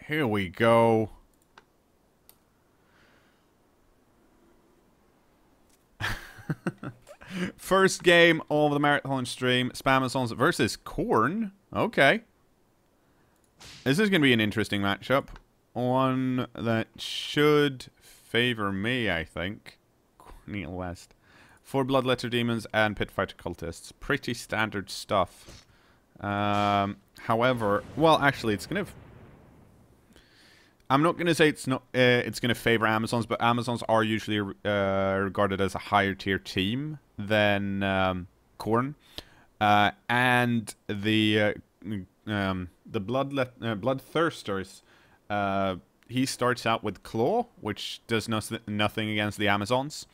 Here we go. First game of the marathon stream. Spamazons versus Khorne. Okay. This is going to be an interesting matchup. One that should favor me, I think. Neil West. 4 Bloodletter Demons and Pitfighter Cultists. Pretty standard stuff. However, well, actually, it's going to... I'm not going to say it's not. It's going to favor Amazons, but Amazons are usually regarded as a higher tier team than Khorne, and the Bloodthirsters. He starts out with Claw, which does nothing against the Amazons,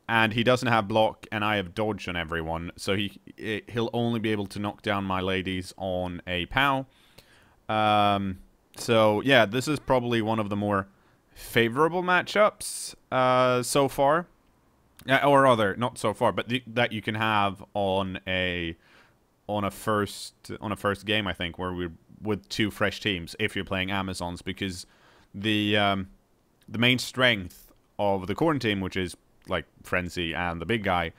and he doesn't have block, and I have dodge on everyone, so he'll only be able to knock down my ladies on a POW. So, yeah, this is probably one of the more favorable matchups so far. Or rather, not so far, but that you can have on a first game, I think, where we're with 2 fresh teams if you're playing Amazons, because the main strength of the Khorne team, which is like Frenzy and the big guy,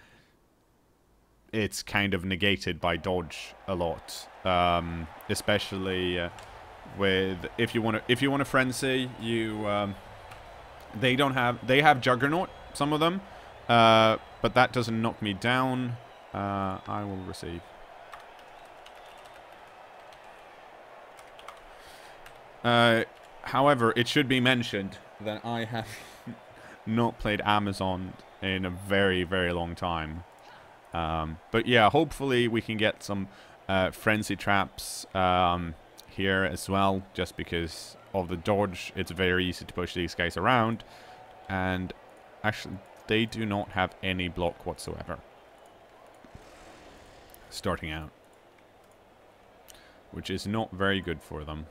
it's kind of negated by dodge a lot, especially. With if you want to frenzy, they have Juggernaut, some of them, but that doesn't knock me down. I will receive. However, it should be mentioned that I have not played Amazon in a very, very long time. But yeah, hopefully we can get some frenzy traps here as well, just because of the dodge. It's very easy to push these guys around, and actually they do not have any block whatsoever starting out, which is not very good for them.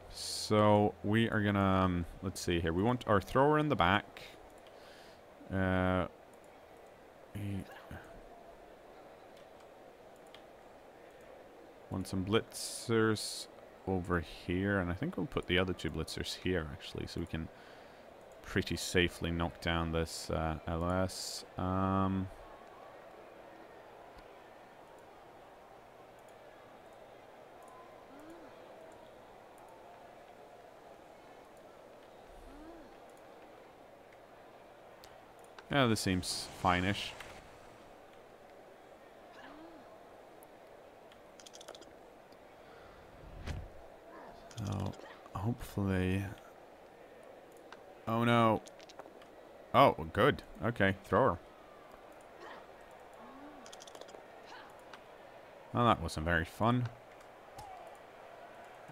So we are gonna let's see here, we want our thrower in the back. Want some blitzers over here, and I think we'll put the other 2 blitzers here, actually, so we can pretty safely knock down this LOS. Yeah, this seems fine-ish. So, hopefully... Oh, no. Oh, good. Okay, thrower. Well, that wasn't very fun.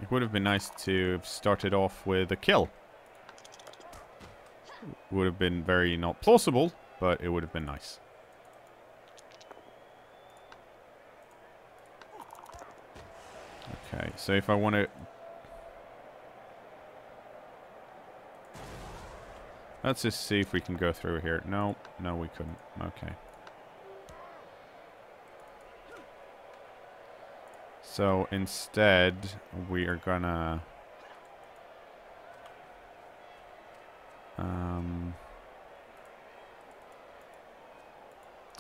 It would have been nice to have started off with a kill. Would have been very not plausible, but it would have been nice. Okay, so if I want to... Let's just see if we can go through here. No, no, we couldn't. Okay. So instead, we are gonna...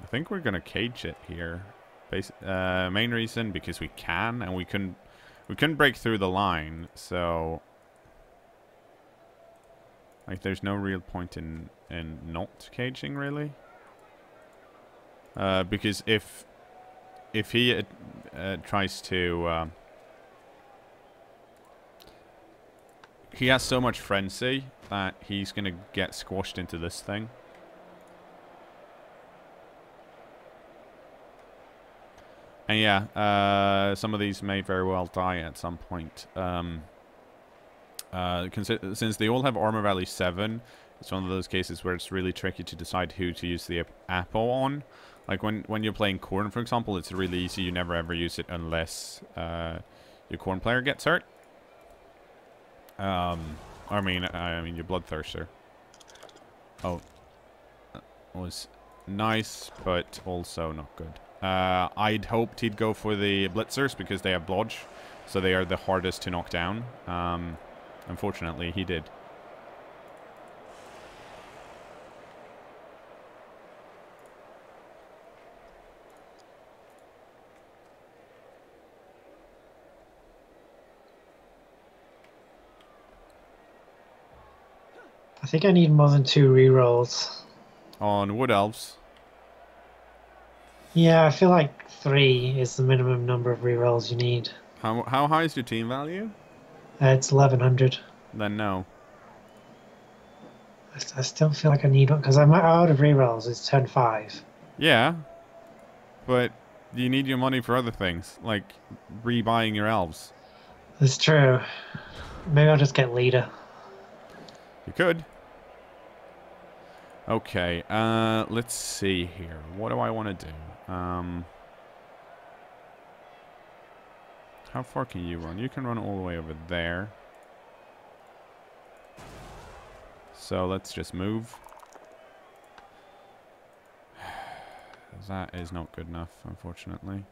I think we're gonna cage it here. Main reason, because we can, and we couldn't break through the line, so... Like, there's no real point in not caging, really. Because if he tries to... he has so much frenzy that he's going to get squashed into this thing. And yeah, some of these may very well die at some point. Since they all have armor value 7, it's one of those cases where it's really tricky to decide who to use the Apo on. Like when you're playing Khorne, for example, it's really easy. You never ever use it unless your Khorne player gets hurt. I mean your Bloodthirster. Oh, that was nice, but also not good. I'd hoped he'd go for the Blitzers because they have Blodge, so they are the hardest to knock down. Unfortunately, he did. I think I need more than 2 rerolls. On Wood Elves. Yeah, I feel like 3 is the minimum number of rerolls you need. How high is your team value? It's 1100. Then no. I still feel like I need one because I'm out of rerolls. It's turn 5. Yeah, but you need your money for other things, like rebuying your elves. It's true. Maybe I'll just get leader. You could. Okay, let's see here. What do I want to do? How far can you run? You can run all the way over there. So let's just move. That is not good enough, unfortunately.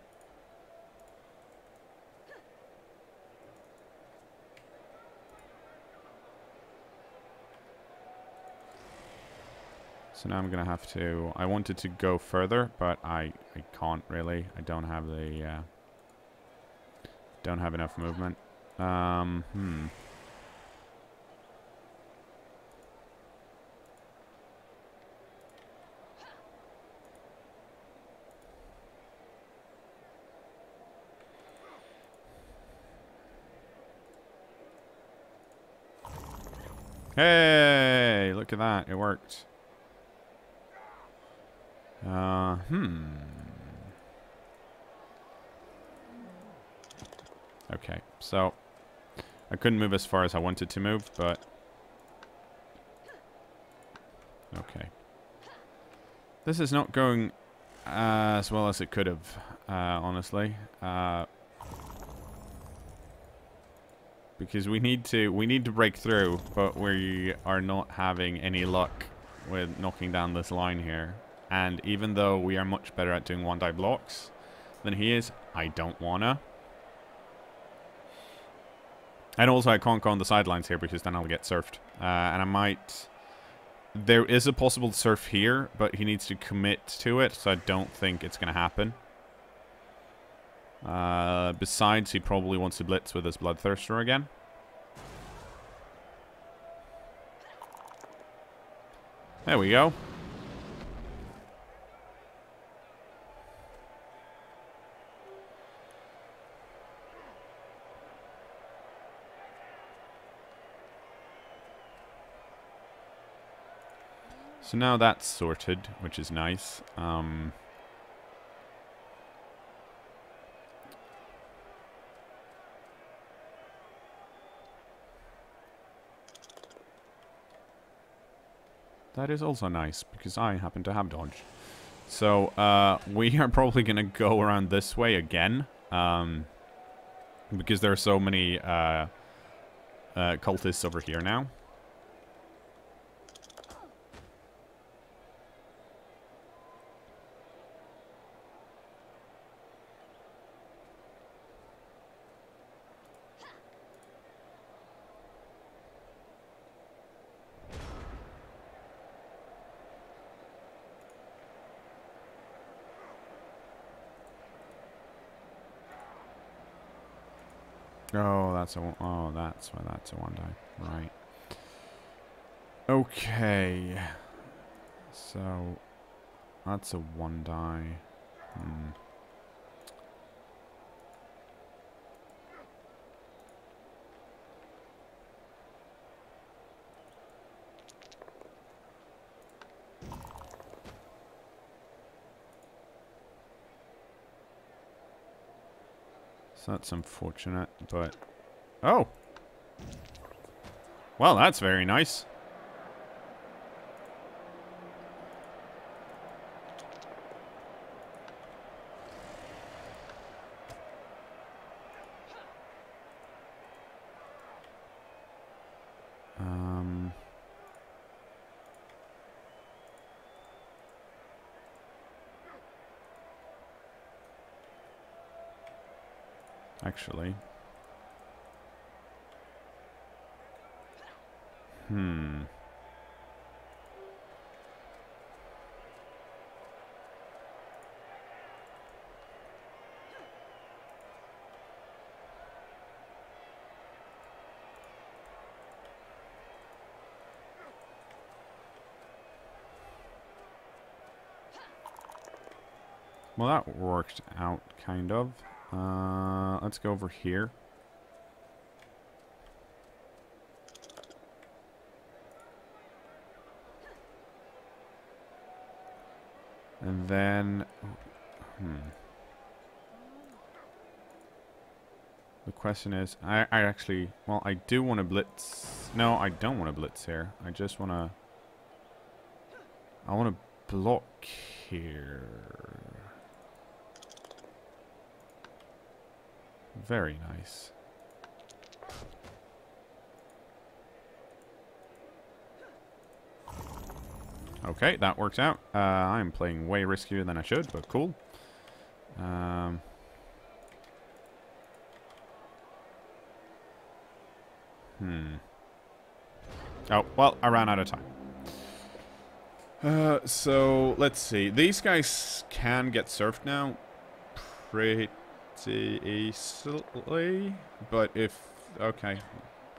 So now I'm gonna have to. I wanted to go further, but I can't really. I don't have the don't have enough movement. Hey, look at that. It worked. Okay, so I couldn't move as far as I wanted to move, but okay. This is not going as well as it could have, honestly. Because we need to break through, but we are not having any luck with knocking down this line here. And even though we are much better at doing one-die blocks than he is, I don't wanna. And also I can't go on the sidelines here because then I'll get surfed. And I might... There is a possible surf here, but he needs to commit to it, so I don't think it's gonna happen. Besides, he probably wants to blitz with his Bloodthirster again. There we go. So now that's sorted, which is nice. That is also nice, because I happen to have dodge. So, we are probably going to go around this way again. Because there are so many cultists over here now. Oh, that's a... Oh, that's why that's a one die. Right. Okay. So, that's a one die. So that's unfortunate, but... Oh! Well, that's very nice. Actually. Well, that worked out, kind of. Let's go over here. And then... The question is... I actually... Well, I do want to blitz... No, I don't want to blitz here. I just want to... I want to block here. Very nice. Okay, that works out. I'm playing way riskier than I should, but cool. Oh, well, I ran out of time. So, let's see. These guys can get surfed now pretty easily. But if... Okay.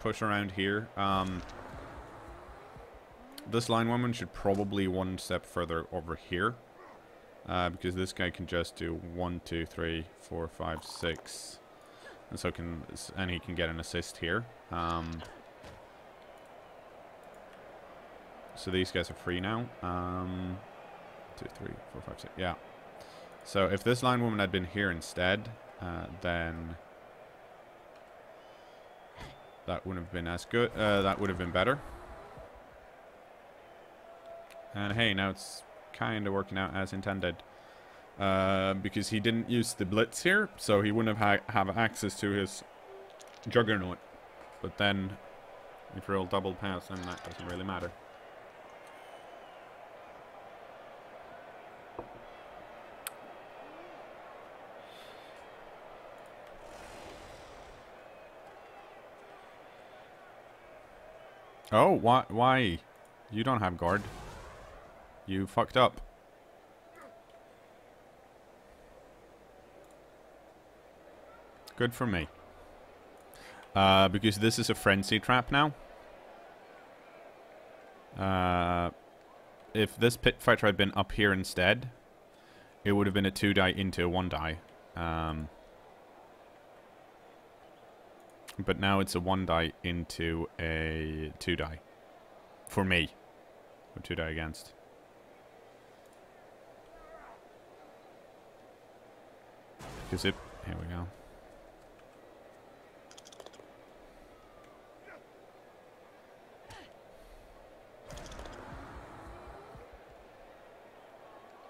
Push around here. This line woman should probably one step further over here. Because this guy can just do 1, 2, 3, 4, 5, 6. And so he can get an assist here. So these guys are free now. 2, 3, 4, 5, 6. Yeah. So if this line woman had been here instead, then that wouldn't have been as good. That would have been better. And hey, now it's kind of working out as intended. Because he didn't use the blitz here, so he wouldn't have access to his juggernaut. But then, if you roll double pass, then that doesn't really matter. Oh, why? You don't have guard. You fucked up. Good for me. Because this is a frenzy trap now. If this pit fighter had been up here instead, it would have been a 2-die into a 1-die. But now it's a 1-die into a 2-die. For me. Or 2-die against. Because it... Here we go.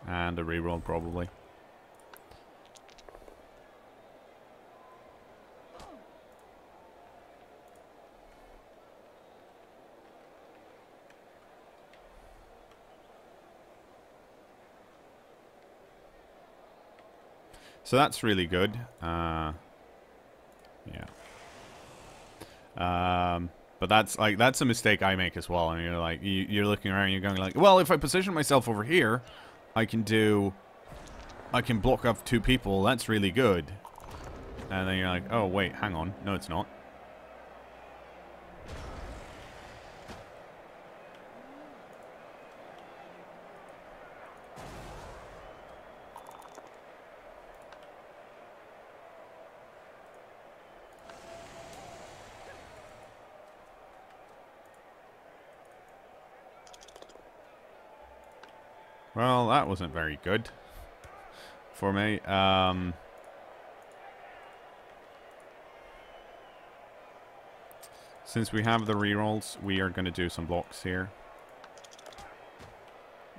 And a reroll, probably. So that's really good. Yeah. But that's a mistake I make as well. And you're like, you're looking around and you're going like, well, if I position myself over here, I can block up 2 people. That's really good. And then you're like, oh, wait, hang on. No, it's not. Well, that wasn't very good for me. Since we have the rerolls, we are going to do some blocks here.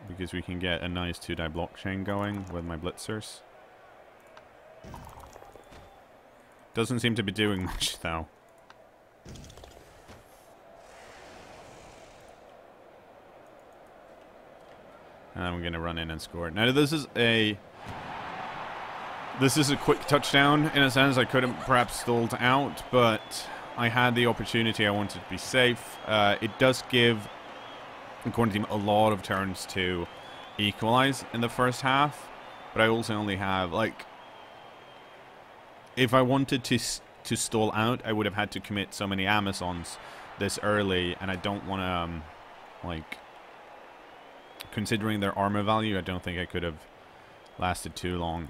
Because we can get a nice 2-die block chain going with my blitzers. Doesn't seem to be doing much, though. And I'm going to run in and score. Now, this is a This is a quick touchdown, in a sense. I could have perhaps stalled out, but I had the opportunity. I wanted to be safe. It does give the Khorne team a lot of turns to equalize in the first half, but I also only have, like... If I wanted to stall out, I would have had to commit so many Amazons this early, and I don't want to, like... Considering their armor value, I don't think I could have lasted too long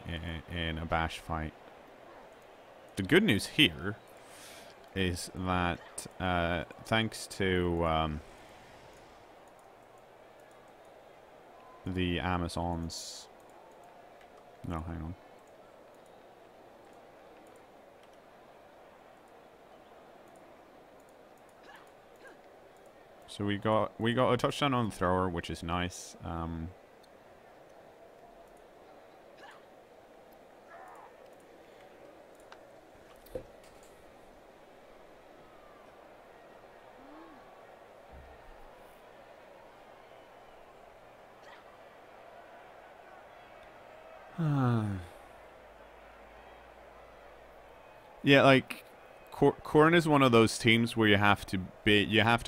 in a bash fight. The good news here is that thanks to the Amazons... No, hang on. So we got a touchdown on the thrower, which is nice. Yeah, like Khorne is one of those teams where you have to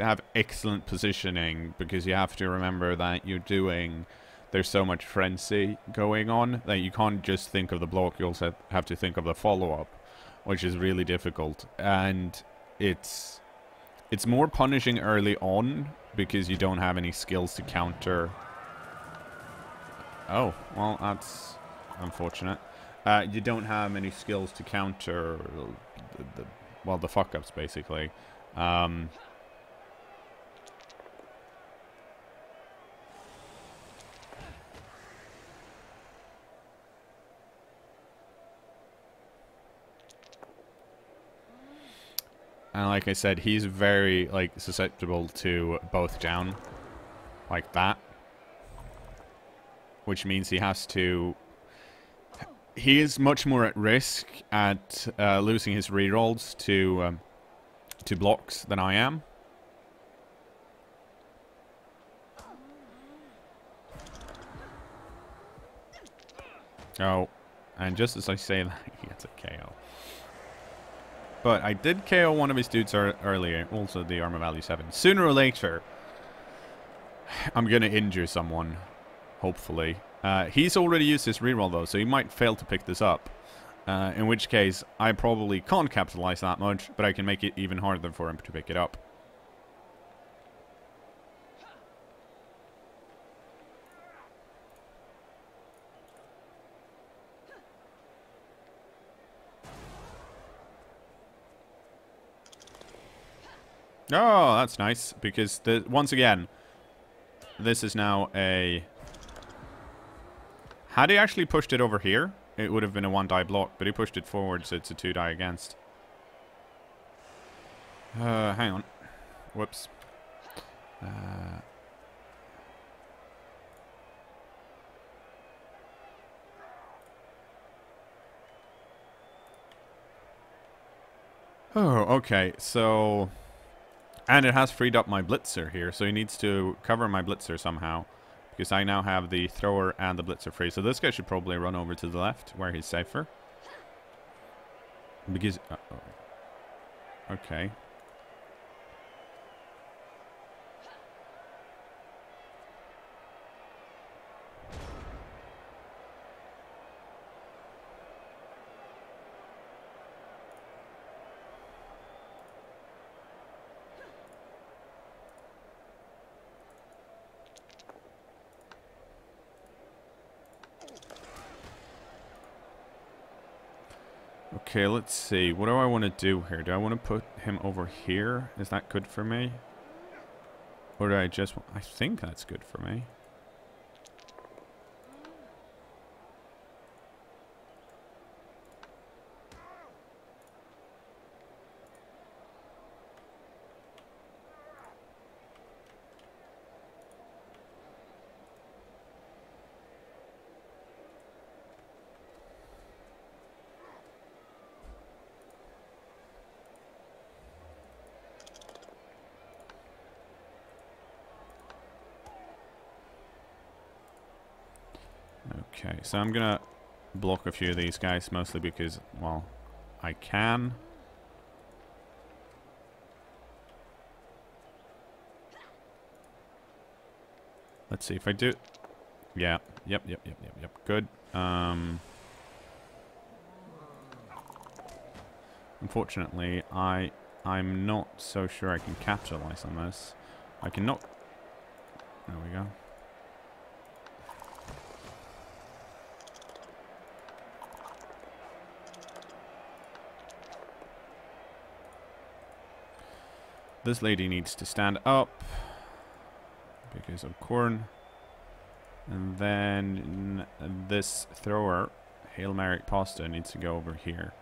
have excellent positioning, because you have to remember that there's so much frenzy going on that you can't just think of the block, you also have to think of the follow-up, which is really difficult. And it's more punishing early on because you don't have any skills to counter. Oh, well, that's unfortunate. You don't have any skills to counter the fuck-ups, basically. And like I said, he's very, like, susceptible to both down, like that. Which means he has to... He is much more at risk at losing his rerolls to blocks than I am. Oh, and just as I say that, he gets a KO. But I did KO one of his dudes earlier, also the armor value 7. Sooner or later, I'm going to injure someone, hopefully. He's already used his reroll though, so he might fail to pick this up. In which case, I probably can't capitalize that much, but I can make it even harder for him to pick it up. Oh, that's nice, because once again, this is now a... Had he actually pushed it over here, it would have been a 1-die block, but he pushed it forward, so it's a 2-die against. Hang on. Whoops. Oh, okay, so... And it has freed up my blitzer here, so he needs to cover my blitzer somehow. Because I now have the thrower and the blitzer free. So this guy should probably run over to the left, where he's safer. Because... okay. Okay, let's see. What do I want to do here? Do I want to put him over here? Is that good for me? Or do I just... I think that's good for me. Okay, so I'm gonna block a few of these guys, mostly because, well, I can. Let's see if I do. Yeah. Yep. Good. Unfortunately, I'm not so sure I can capitalize on this. I cannot. There we go. This lady needs to stand up because of Khorne. And then this thrower, Hail Mary Pasta, needs to go over here.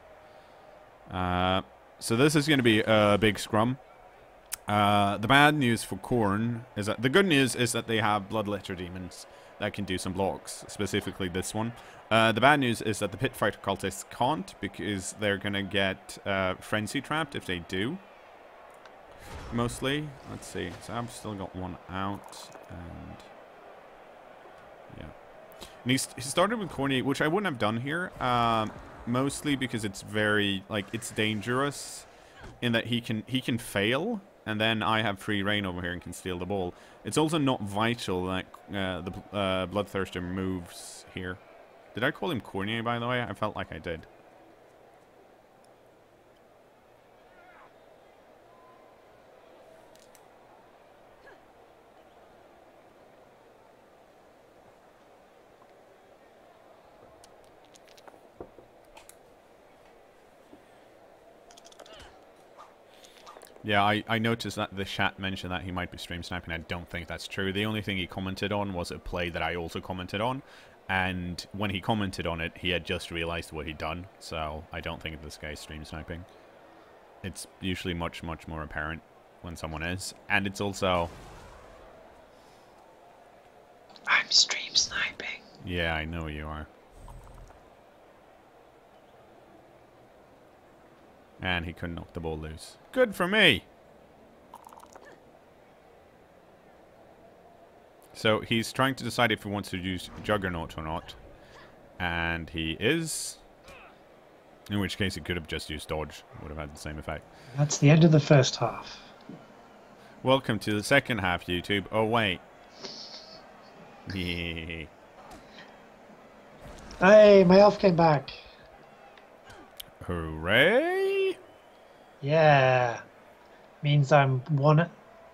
So this is going to be a big scrum. The bad news for Khorne is that the good news is that they have Bloodletter Demons that can do some blocks, specifically this one. The bad news is that the Pit Fighter Cultists can't, because they're going to get Frenzy Trapped if they do. Mostly. Let's see. So I've still got one out, and yeah. And he started with Khorne, which I wouldn't have done here. Mostly because it's very, like, it's dangerous in that he can fail, and then I have free reign over here and can steal the ball. It's also not vital that the Bloodthirster moves here. Did I call him Khorne, by the way? I felt like I did. Yeah, I noticed that the chat mentioned that he might be stream sniping. I don't think that's true. The only thing he commented on was a play that I also commented on. And when he commented on it, he had just realized what he'd done. So I don't think this guy's stream sniping. It's usually much more apparent when someone is. And it's also... I'm stream sniping. Yeah, I know you are. And he couldn't knock the ball loose. Good for me! So he's trying to decide if he wants to use Juggernaut or not. And he is. In which case he could have just used Dodge. Would have had the same effect. That's the end of the first half. Welcome to the second half, YouTube. Oh, wait. Yeah. Hey, my elf came back. Hooray! Yeah. Means I'm one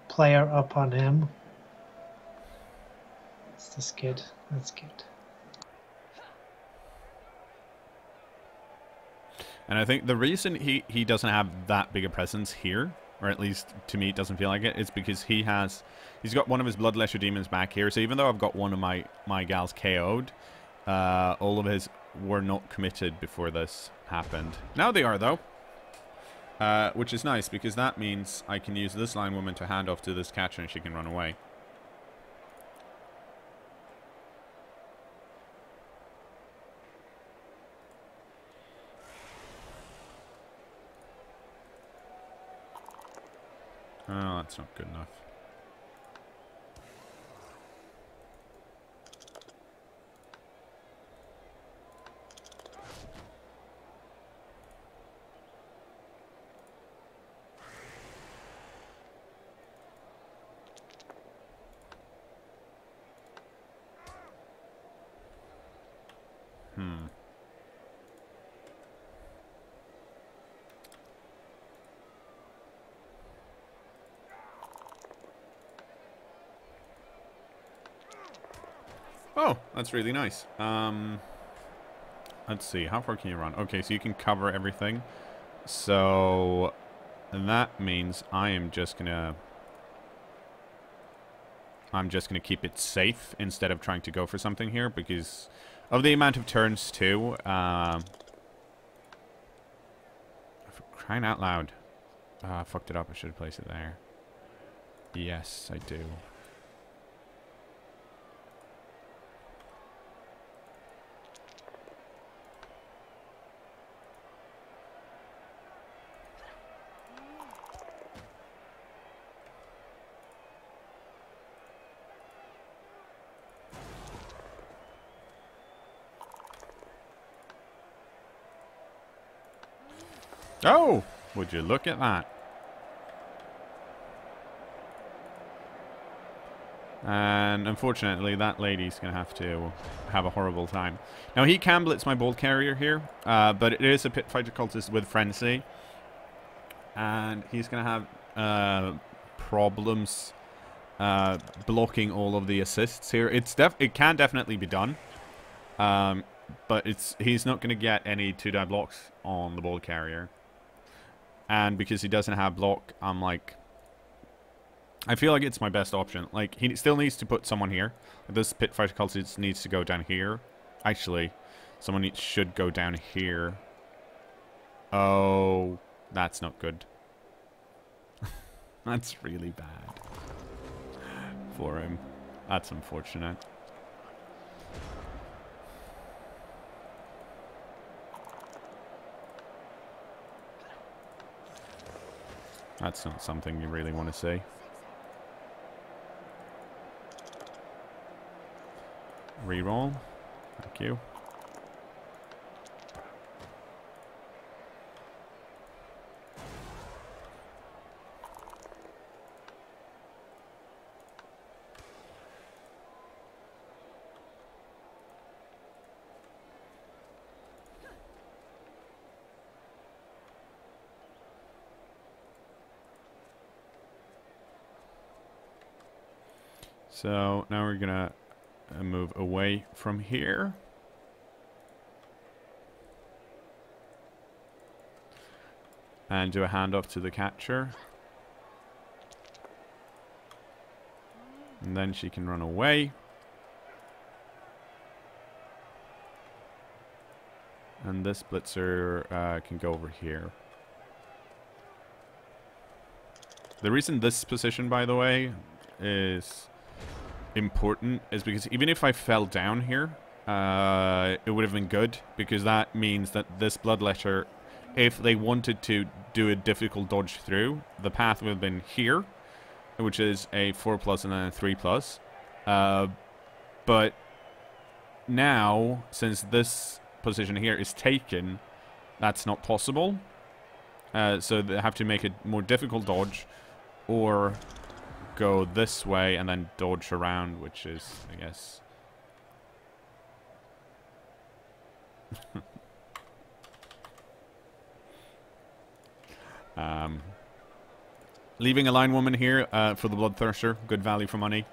player up on him. That's good. That's good. And I think the reason he doesn't have that big a presence here, or at least to me it doesn't feel like it, is because he's got one of his Bloodletter Demons back here. So even though I've got one of my gals KO'd, all of his were not committed before this happened. Now they are, though. Which is nice, because that means I can use this line woman to hand off to this catcher and she can run away. Oh, that's not good enough. Oh, that's really nice. Let's see, how far can you run? Okay, so you can cover everything. So that means I'm just gonna keep it safe instead of trying to go for something here, because of the amount of turns too. For crying out loud. I fucked it up. I should have placed it there. Yes, I do. Oh, would you look at that? And unfortunately, that lady's going to have a horrible time. Now, he can blitz my ball carrier here, but it is a pit fighter cultist with frenzy. And he's going to have problems blocking all of the assists here. It can definitely be done. But he's not going to get any 2-die blocks on the ball carrier. And because he doesn't have block, I'm like... I feel like it's my best option. Like, he still needs to put someone here. This pit fighter cultist needs to go down here. Actually, someone should go down here. Oh, that's not good. That's really bad for him. That's unfortunate. That's not something you really want to see. Reroll. Thank you. So now we're gonna move away from here. And do a handoff to the catcher. And then she can run away. And this blitzer can go over here. The reason this position, by the way, is important is because even if I fell down here, it would have been good, because that means that this bloodletter, if they wanted to do a difficult dodge through, the path would have been here, which is a 4+ and then a 3+. But now, since this position here is taken, that's not possible. So they have to make a more difficult dodge, or go this way and then dodge around, which is, I guess... leaving a line woman here for the Bloodthirster, good value for money,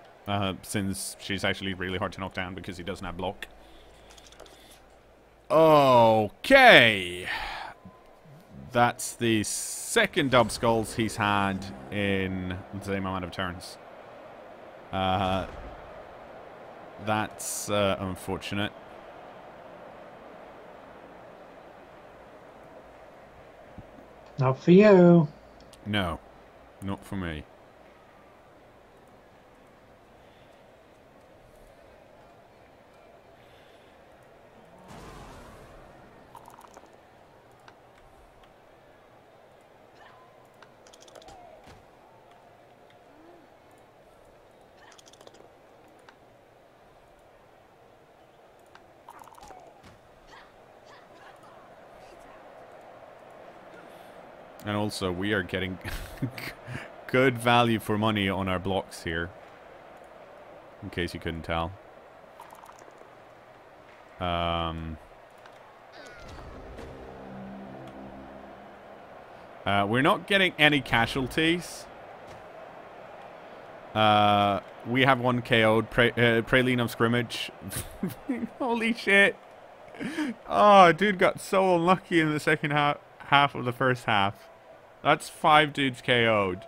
since she's actually really hard to knock down because he doesn't have block. Okay. That's the second dub skulls he's had in the same amount of turns. That's unfortunate. Not for you. No, not for me. And also, we are getting good value for money on our blocks here. In case you couldn't tell. We're not getting any casualties. We have one KO'd. Praline of Scrimmage. Holy shit. Oh, dude got so unlucky in the second half of the first half. That's 5 dudes KO'd.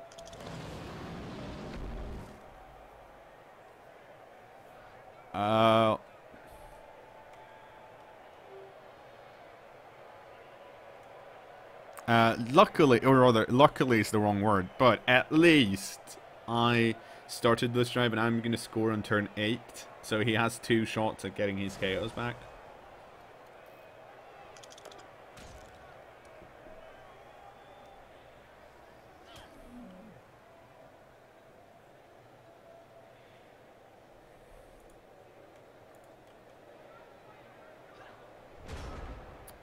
Luckily, or rather, luckily is the wrong word, but at least I started this drive and I'm going to score on turn 8. So he has 2 shots at getting his KOs back.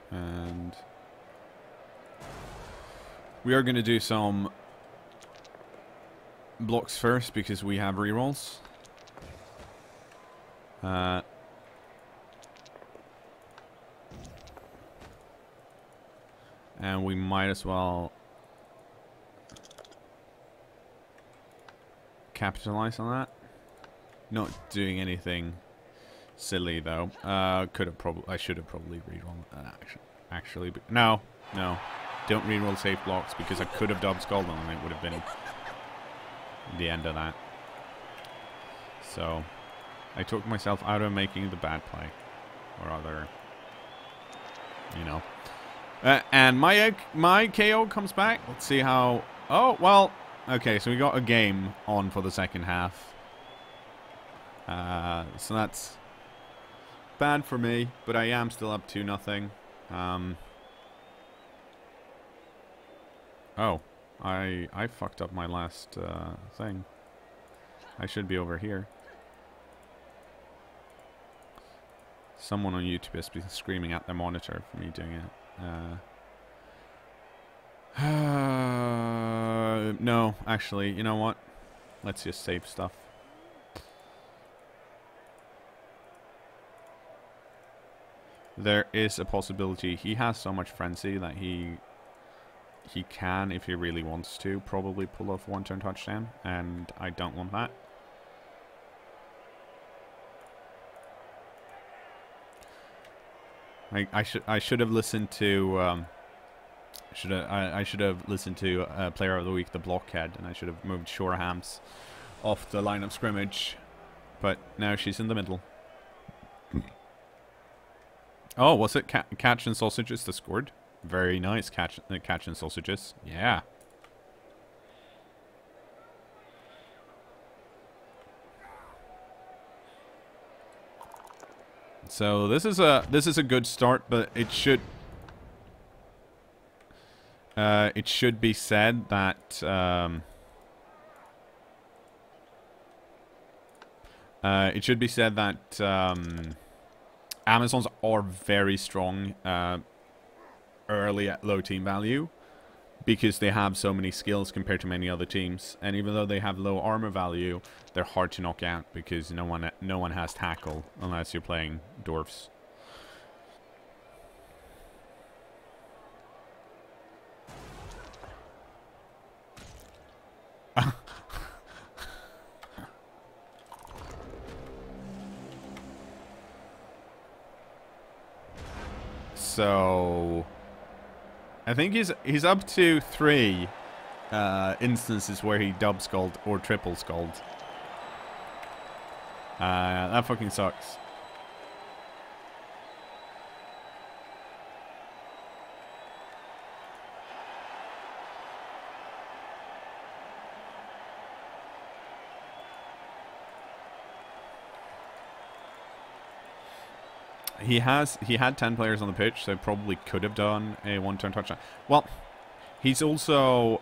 And We are going to do some blocks first because we have rerolls. And we might as well capitalize on that. Not doing anything silly though. Could have probably. I should have probably rerolled actually. But no. Don't reroll safe blocks because I could have dub skulled them and it would have been the end of that. So I took myself out of making the bad play, or other, you know. And my KO comes back. Let's see how. Oh well. Okay, so we got a game on for the second half. So that's bad for me, but I am still up 2-0. Oh, I fucked up my last thing. I should be over here. Someone on YouTube has been screaming at their monitor for me doing it. No, actually, you know what? Let's just save stuff. There is a possibility he has so much frenzy that he can, if he really wants to, probably pull off one-turn touchdown, and I don't want that. I should have listened to I should have listened to Player of the Week, the Blockhead, and I should have moved Shorehams off the line of scrimmage, but now she's in the middle. Oh, was it Catch and Sausages that scored? Very nice, Catch and Sausages. Yeah. So this is a good start, but it should be said that Amazons are very strong early at low team value because they have so many skills compared to many other teams, and even though they have low armor value, they're hard to knock out because no one has tackle unless you're playing dwarfs. So I think he's up to 3 instances where he dub skulled or triple skulled. That fucking sucks. He had 10 players on the pitch, so probably could have done a one-turn touchdown. Well, he's also,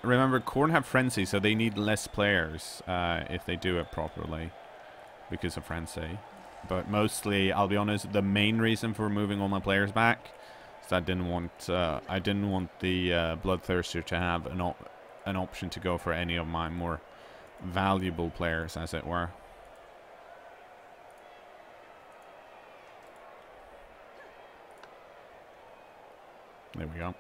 remember, Khorne have frenzy, so they need less players if they do it properly because of frenzy. But mostly, I'll be honest, the main reason for moving all my players back is that I didn't want the Bloodthirster to have an option to go for any of my more valuable players, as it were. There we go.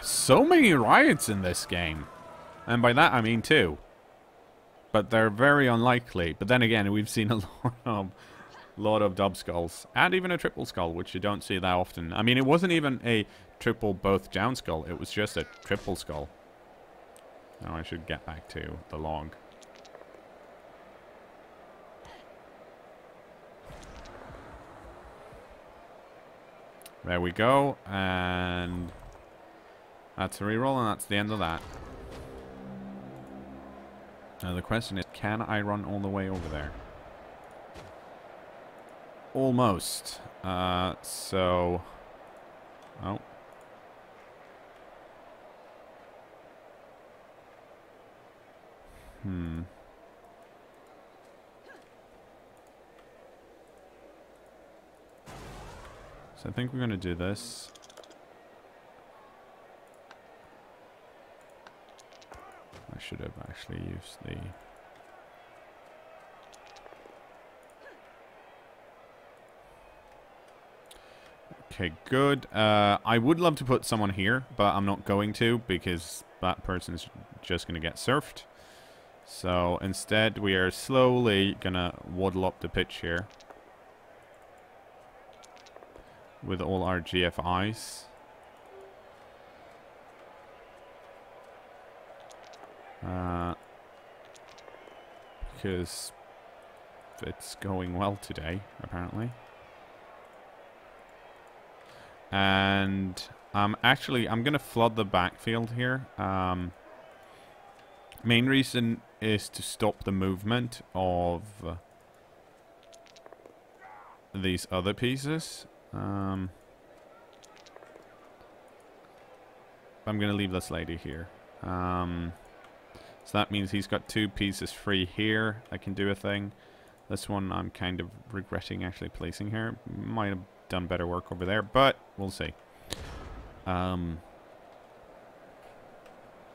So many riots in this game. And by that I mean 2. But they're very unlikely. But then again, we've seen a lot of dub skulls. And even a triple skull, which you don't see that often. I mean, it wasn't even a triple both down skull. It was just a triple skull. Now I should get back to the log. There we go. And that's a reroll, and that's the end of that. Now the question is, can I run all the way over there? Almost. So... Oh. So I think we're going to do this. I should have actually used the... Okay, good. I would love to put someone here, but I'm not going to because that person's just going to get surfed. So instead, we are slowly going to waddle up the pitch here with all our GFIs. Because it's going well today, apparently. And actually, I'm going to flood the backfield here. Main reason is to stop the movement of these other pieces. I'm going to leave this lady here. So that means he's got 2 pieces free here. I can do a thing. This one I'm kind of regretting actually placing here. Might have done better work over there, but we'll see.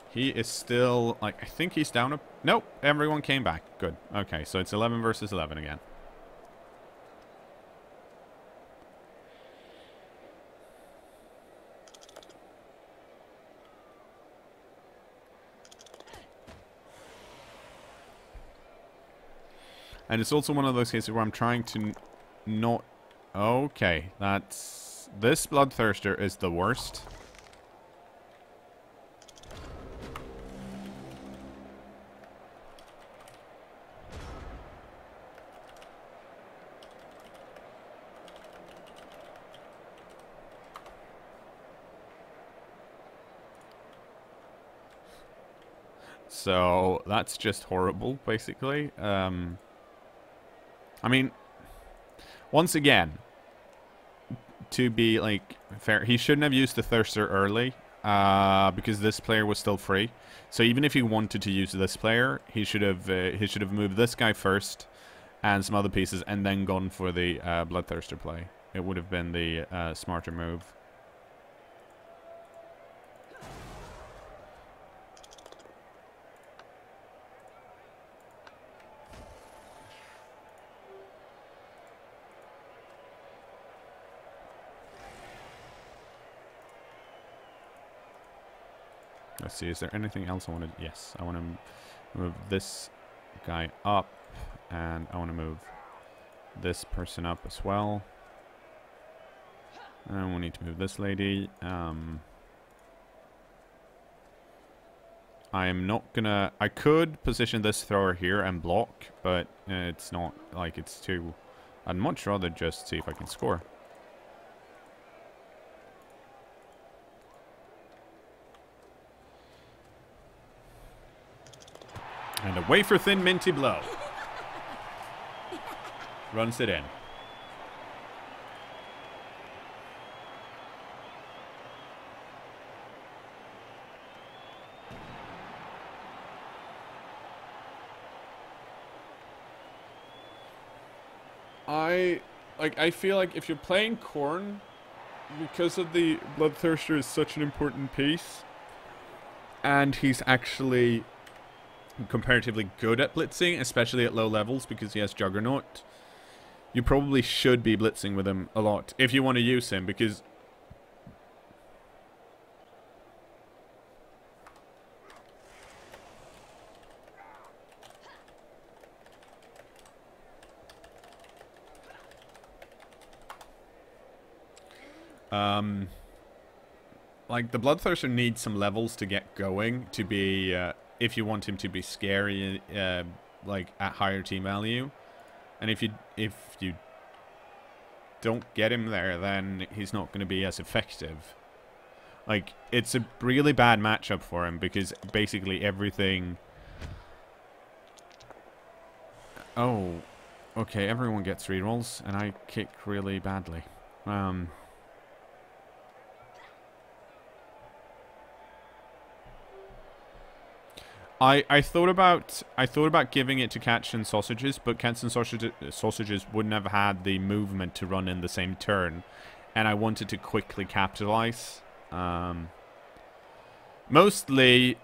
He is still, like, I think he's down. Nope, everyone came back. Good. Okay, so it's 11 versus 11 again. And it's also one of those cases where I'm trying to not... Okay, that's... This Bloodthirster is the worst. So, that's just horrible, basically. I mean, once again, to be, like, fair, he shouldn't have used the Thirster early, because this player was still free. So even if he wanted to use this player, he should have moved this guy first, and some other pieces, and then gone for the Bloodthirster play. It would have been the smarter move. Let's see, is there anything else I want to... Yes, I want to move this guy up, and I want to move this person up as well. And we need to move this lady. I am not gonna... I could position this thrower here and block, but it's not, like, it's too... I'd much rather just see if I can score. And a wafer thin minty blow. Runs it in. I feel like if you're playing Khorne, because of the Bloodthirster is such an important piece, and he's actually comparatively good at blitzing, especially at low levels because he has Juggernaut, you probably should be blitzing with him a lot if you want to use him, because like, the Bloodthirster needs some levels to get going to be, if you want him to be scary, like, at higher team value. And if you don't get him there, then he's not going to be as effective. Like, it's a really bad matchup for him because basically everything... Oh. Okay, everyone gets rerolls, and I kick really badly. I thought about giving it to Cats and Sausages, but Cats and Sausages wouldn't have had the movement to run in the same turn, and I wanted to quickly capitalize. Mostly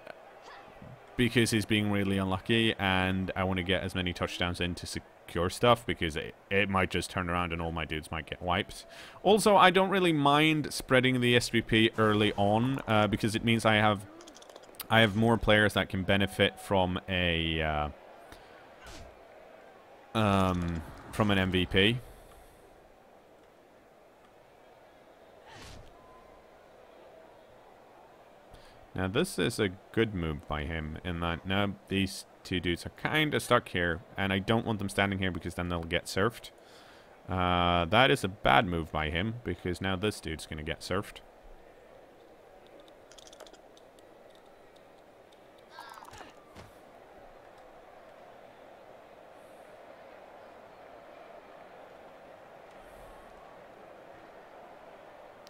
because he's being really unlucky, and I want to get as many touchdowns in to secure stuff, because it might just turn around and all my dudes might get wiped. Also, I don't really mind spreading the SVP early on, because it means I have more players that can benefit from a from an MVP. Now this is a good move by him in that now these two dudes are kind of stuck here, and I don't want them standing here because then they'll get surfed. That is a bad move by him because now this dude's gonna get surfed.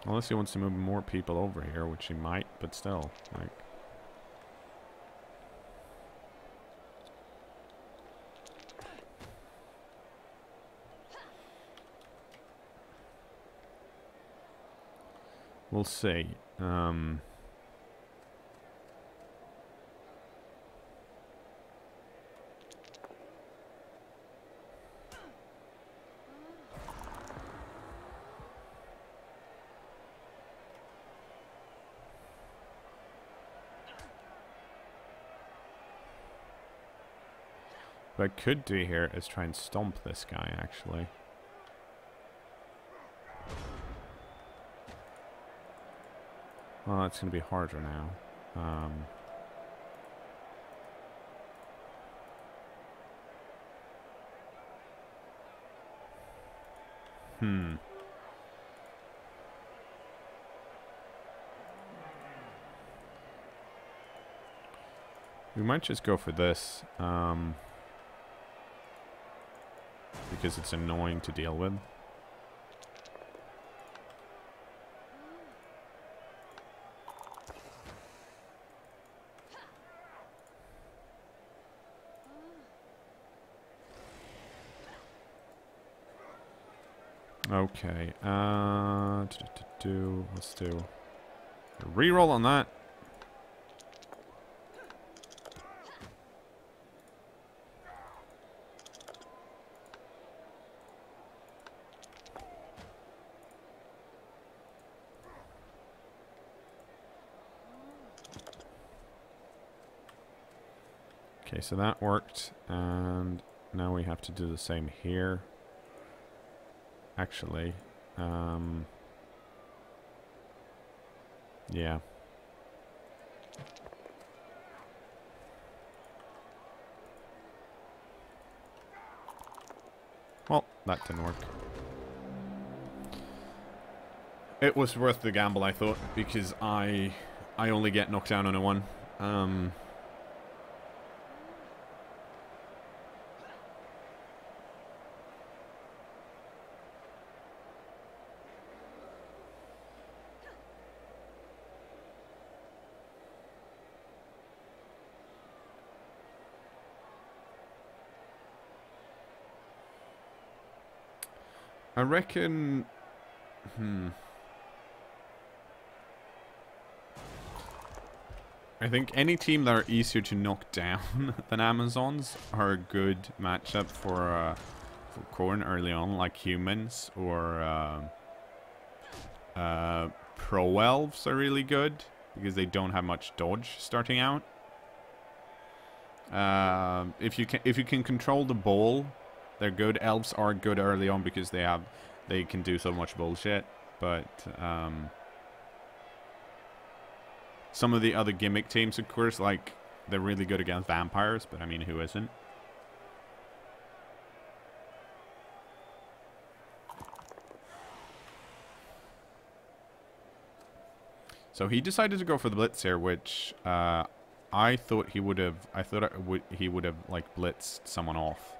Unless he wants to move more people over here, which he might, but still, like... We'll see. What I could do here is try and stomp this guy, actually. Well, it's going to be harder now. We might just go for this. Because it's annoying to deal with. Okay, let's do a reroll on that. Okay, so that worked, and now we have to do the same here. Actually, yeah. Well, that didn't work. It was worth the gamble, I thought, because I only get knocked down on a 1. I reckon... I think any team that are easier to knock down than Amazons are a good matchup for Khorne early on, like humans or pro elves are really good because they don't have much dodge starting out. If you can control the ball, they're good. Elves are good early on because they can do so much bullshit, but some of the other gimmick teams, of course, like, they're really good against vampires, but I mean, who isn't? So he decided to go for the blitz here, which I thought he would have. He would have like blitzed someone off.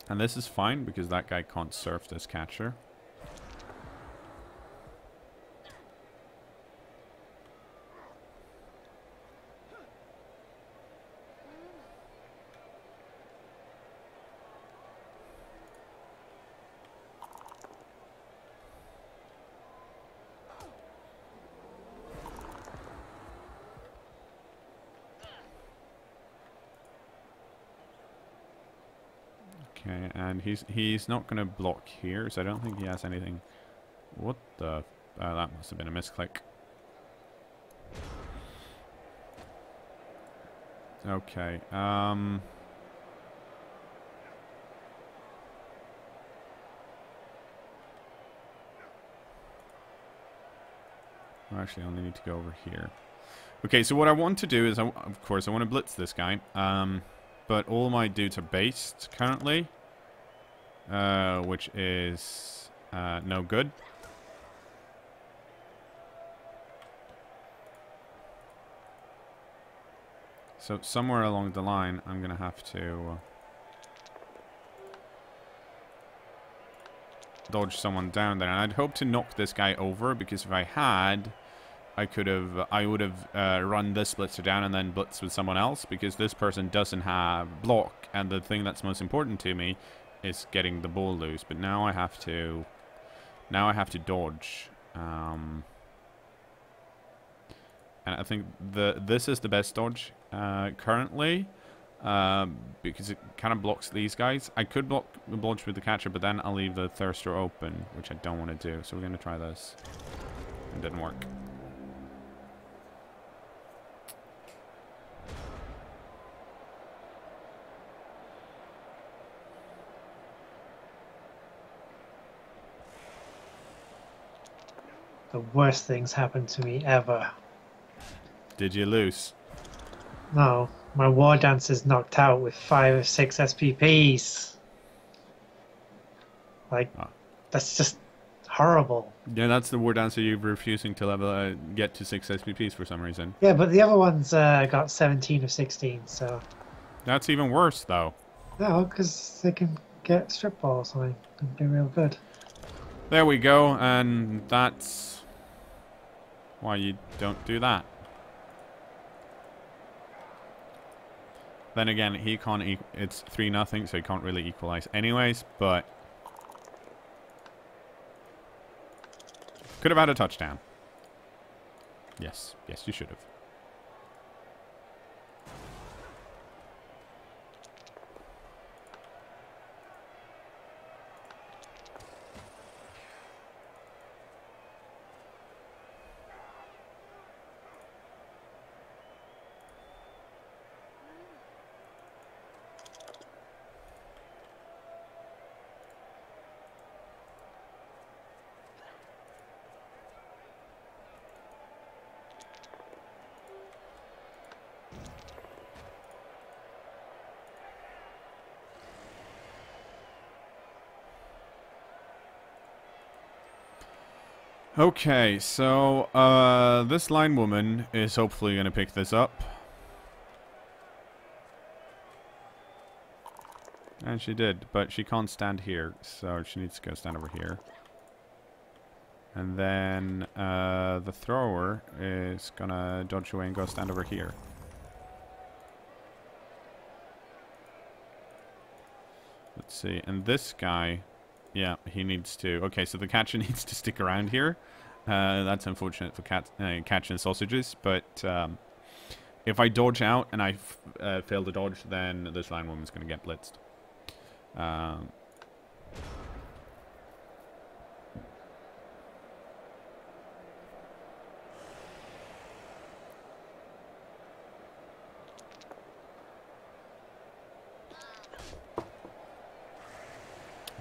And this is fine because that guy can't surf this catcher. Okay, and he's not going to block here, so I don't think he has anything. What the... that must have been a misclick. Okay, actually, I only need to go over here. Okay, so what I want to do is, of course, I want to blitz this guy. But all my dudes are based currently. Which is no good. So somewhere along the line, I'm going to have to dodge someone down there. And I'd hope to knock this guy over, because if I had, I would have run this blitzer down and then blitz with someone else, because this person doesn't have block, and the thing that's most important to me is getting the ball loose. But now I have to dodge. And I think this is the best dodge currently, because it kind of blocks these guys. I could block with the catcher, but then I'll leave the thirster open, which I don't want to do. So we're going to try this. It didn't work. The worst things happened to me ever. Did you lose? No, my war dance is knocked out with 5 or 6 SPPs. Like, that's just horrible. Yeah, that's the war dancer you're refusing to level get to 6 SPPs for some reason. Yeah, but the other ones got 17 or 16, so... That's even worse, though. No, because they can get strip balls and be real good. There we go, and that's why you don't do that. Then again, he can't. It's 3-0, so he can't really equalize, anyways. But could have had a touchdown. Yes, yes, you should have. Okay, so this line woman is hopefully going to pick this up. And she did, but she can't stand here, so she needs to go stand over here. And then the thrower is going to dodge away and go stand over here. Let's see, and this guy... Yeah, he needs to... Okay, so the catcher needs to stick around here. That's unfortunate for catching sausages, but if I dodge out and I fail to dodge, then this line woman's going to get blitzed.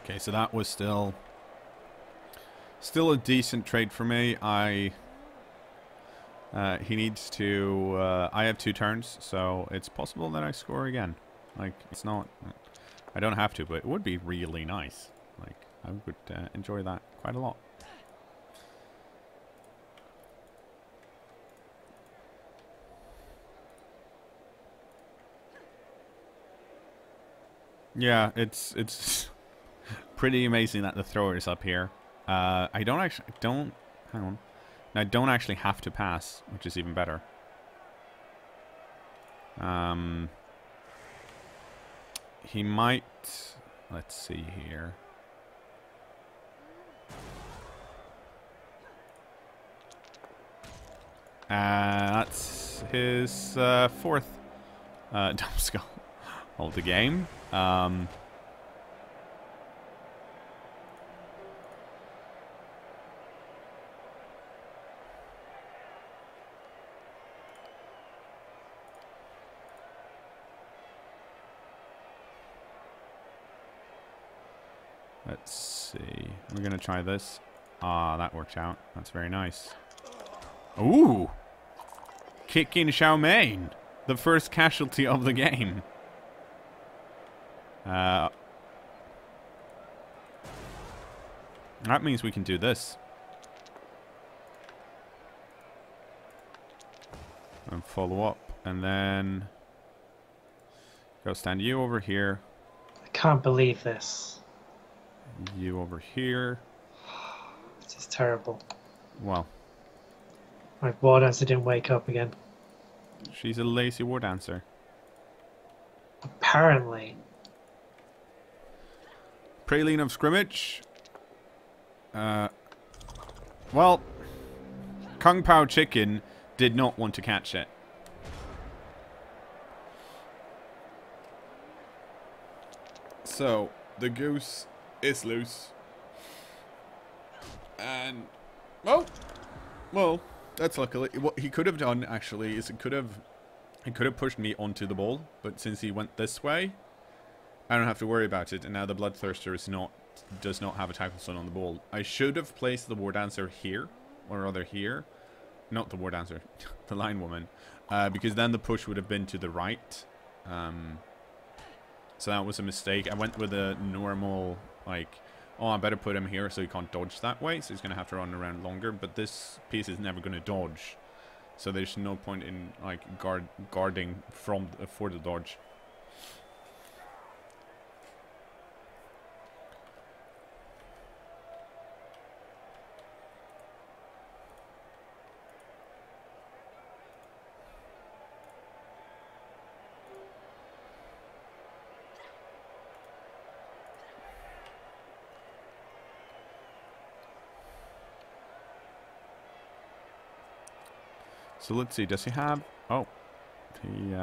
Okay, so that was still a decent trade for me. He needs to... I have 2 turns, so it's possible that I score again. Like, it's not... I don't have to, but it would be really nice. Like, I would enjoy that quite a lot. Yeah, it's pretty amazing that the thrower is up here. I don't hang on. I don't actually have to pass, which is even better. He might. Let's see here. That's his fourth double skull of the game. Let's see. We're gonna try this. Ah, that worked out. That's very nice. Ooh! Kicking Xiaomain! The first casualty of the game. That means we can do this. And follow up. And then... Go stand you over here. I can't believe this. You over here. This is terrible. Well. My war dancer didn't wake up again. She's a lazy war dancer. Apparently. Praline of scrimmage. Well, Kung Pao Chicken did not want to catch it. So, the goose is loose. And, well, that's luckily. What he could have done, actually, is he could have pushed me onto the ball, but since he went this way, I don't have to worry about it, and now the Bloodthirster does not have a tackle stone on the ball. I should have placed the War Dancer here, or rather here. Not the War Dancer, the Lion Woman. Because then the push would have been to the right. So that was a mistake. I went with a normal, like, oh, I better put him here so he can't dodge that way, so he's going to have to run around longer, but this piece is never going to dodge. So there's no point in, like, guarding for the dodge. So let's see, does he have... Oh, he...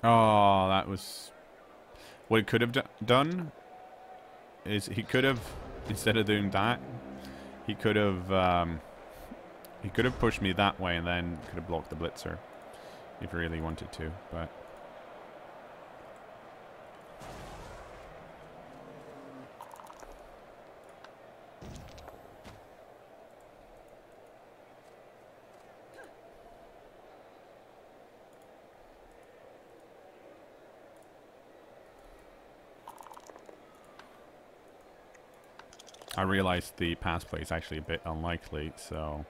Oh, that was... What he could have done is he could have, instead of doing that, he could have pushed me that way and then could have blocked the blitzer. If he really wanted to, but... I realized the pass play is actually a bit unlikely, so...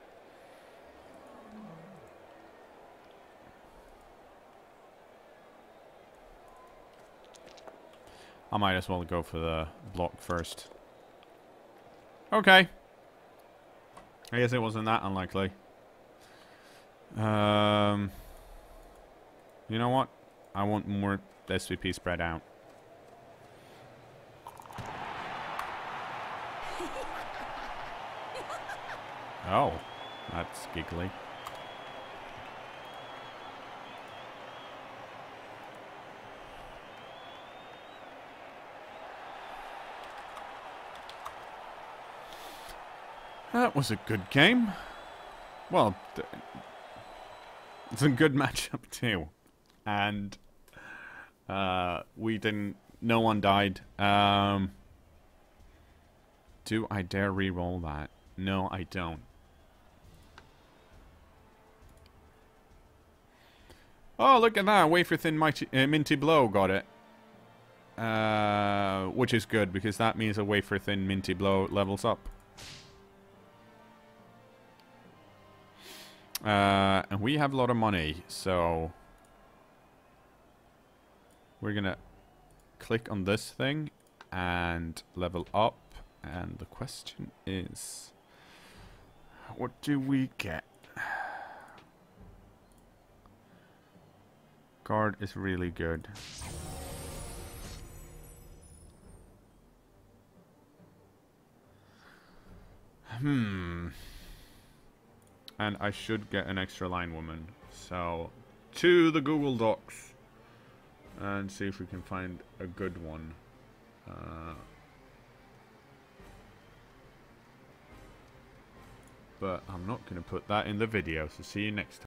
I might as well go for the block first. Okay. I guess it wasn't that unlikely. You know what? I want more SVP spread out. Oh, that's giggly. That was a good game. Well, it's a good matchup too. And we didn't... No one died. Do I dare re-roll that? No, I don't. Oh, look at that. Wafer Thin Minty Blow got it. Which is good, because that means a wafer thin minty blow levels up. And we have a lot of money, so we're gonna click on this thing and level up. And the question is, what do we get? Guard is really good. And I should get an extra line woman. So, to the Google Docs. And see if we can find a good one. But I'm not going to put that in the video, so see you next time.